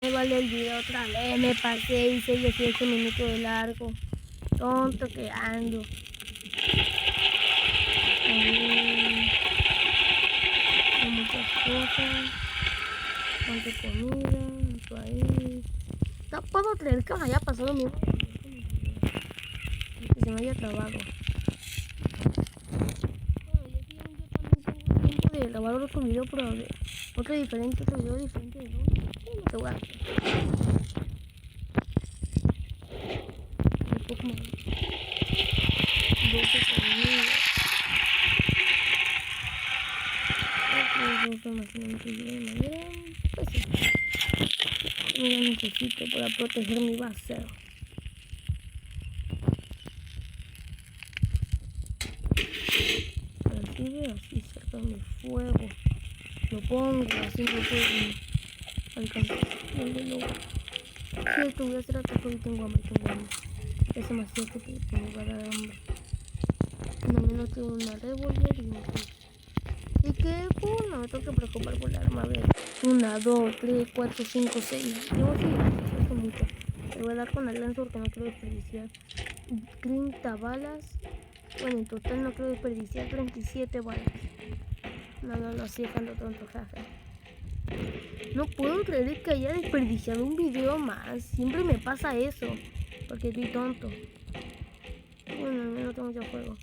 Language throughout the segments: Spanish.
Me vale el video otra vez, me pasé, hice 18 minutos de largo. Tonto que ando. Hay muchas cosas. Cuánta comida, esto ahí. No puedo creer que me haya pasado lo mismo. Que se me haya trabado. De grabar otro video, pero de otro video diferente de dónde. No te voy a hacer. De Pokémon. 12 conmigo. Otro almacenamiento de madera. Pues sí. Yo lo necesito para proteger mi base. Así cerca de mi fuego. Lo pongo, así no puedo alcanzar el lobo. Cierto, voy a hacer ataque y tengo hambre. Es demasiado que me va a dar hambre. No menos tengo una revólver y un rifle. ¿Y qué? No me tengo que preocupar por el arma. A ver. 1, 2, 3, 4, 5, 6. Llevo 6. Eso es mucho. Le voy a dar con el lanzo porque no quiero desperdiciar 30 balas. Bueno, en total no quiero desperdiciar 37 balas. No, así dejando tonto, jaja. No puedo creer que haya desperdiciado un video más. Siempre me pasa eso. Porque estoy tonto. Bueno, al menos tengo mucho juego.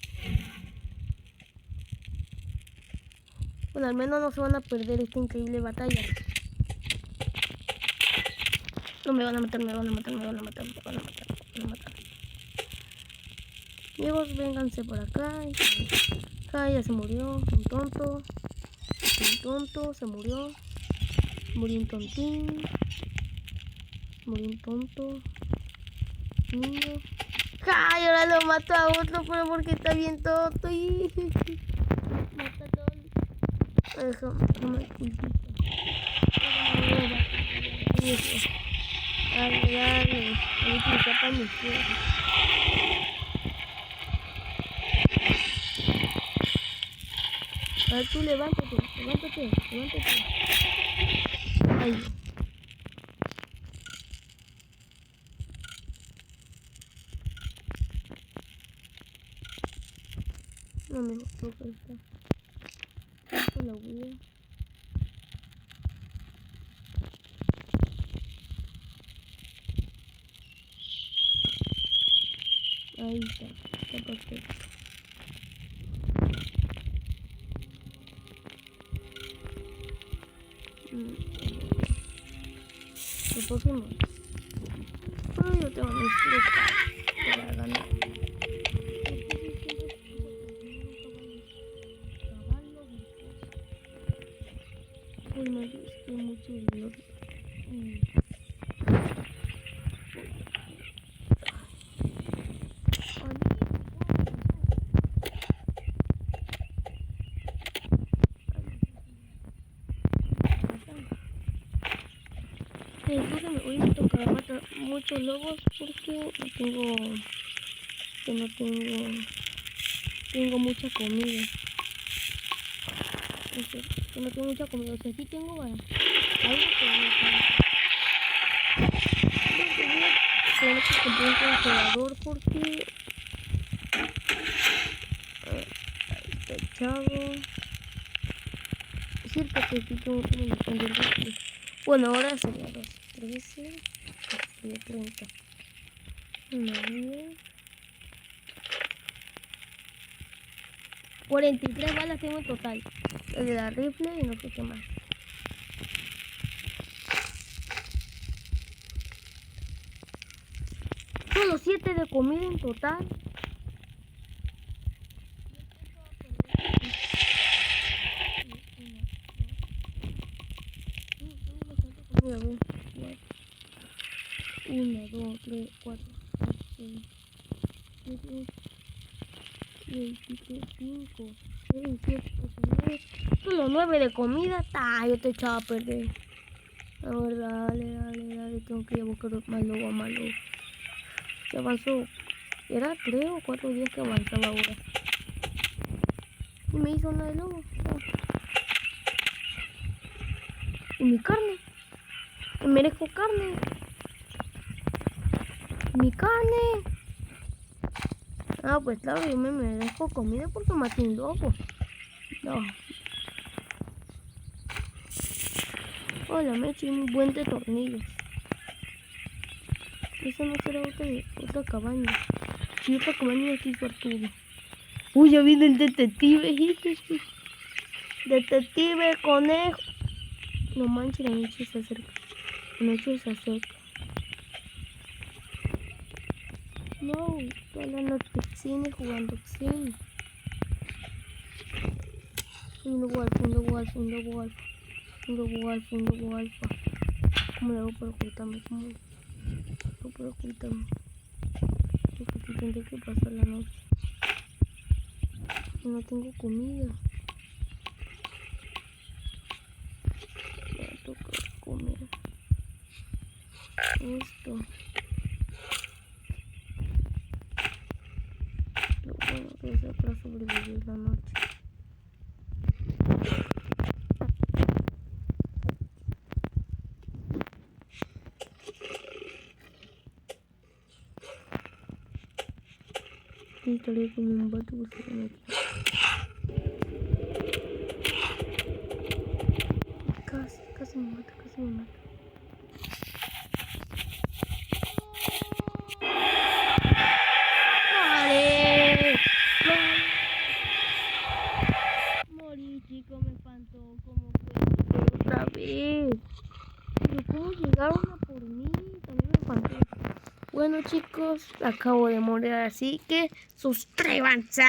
Bueno, al menos no se van a perder esta increíble batalla. No me van a matar, me van a matar. Amigos, vénganse por acá. Acá ya se murió. Un tonto, se murió. Murió un tontín. Murió un tonto. Niño. ¡Ay! Ahora lo mato a otro, pero porque está bien tonto. Mata todo. Déjame culpito. Dale. Ahí te tapa mi fuego. A ver, tú levántate. Ahí. No me gustó esta. Esto la voy a... Ahí está perfecto. Los Pokémon. Ay, yo tengo mis trucos para ganar. Ay, me gustó mucho el blog. Hoy me tocará matar muchos lobos porque no tengo mucha comida. Que no tengo mucha comida. O sea, sí tengo algo que tengo que comprar un congelador porque está echado. Es cierto que sí tengo que congelar. Bueno, ahora sería 2, 13, 30. 43 balas tengo en total. El de la rifle y no sé qué más. Solo 7 de comida en total. A ver. 1, 2, 3, 4, 5, 6, 7, 5, 6, 7, 8, 9. Solo 9 de comida. Yo te echaba a perder. A ver, dale. Tengo que ir a buscar más lobo. Se avanzó. Era 3 o 4 días que avanzaba ahora. Y me hizo una de lobo. Y mi carne. Merezco carne. Mi carne. Ah, pues claro, yo me merezco comida porque maté un lobo. No. Hola, me eché un buen de tornillos. Esa no será otra cabaña. Sí, otra cabaña aquí, Arturo. Uy, ya viene el detective. Detective, conejo. No manches, la noche se acerca. La noche se acerca. No, toda la noche cine jugando cine. Un lobo alfa. ¿Cómo le hago para ocultarme? ¿Cómo le hago para ocultarme? Porque aquí tendré que pasar la noche. No tengo comida. Me va a tocar comer esto. Lo bueno que sea para sobrevivir la noche. Y estaría con un vato buscando aquí. Casi me mata. ¡Vale! Morí, chico, me espantó. ¿Cómo fue otra vez? ¿Pero cómo llegaron a por mí? También me espantó. Bueno, chicos, acabo de morir, así que suscríbanse.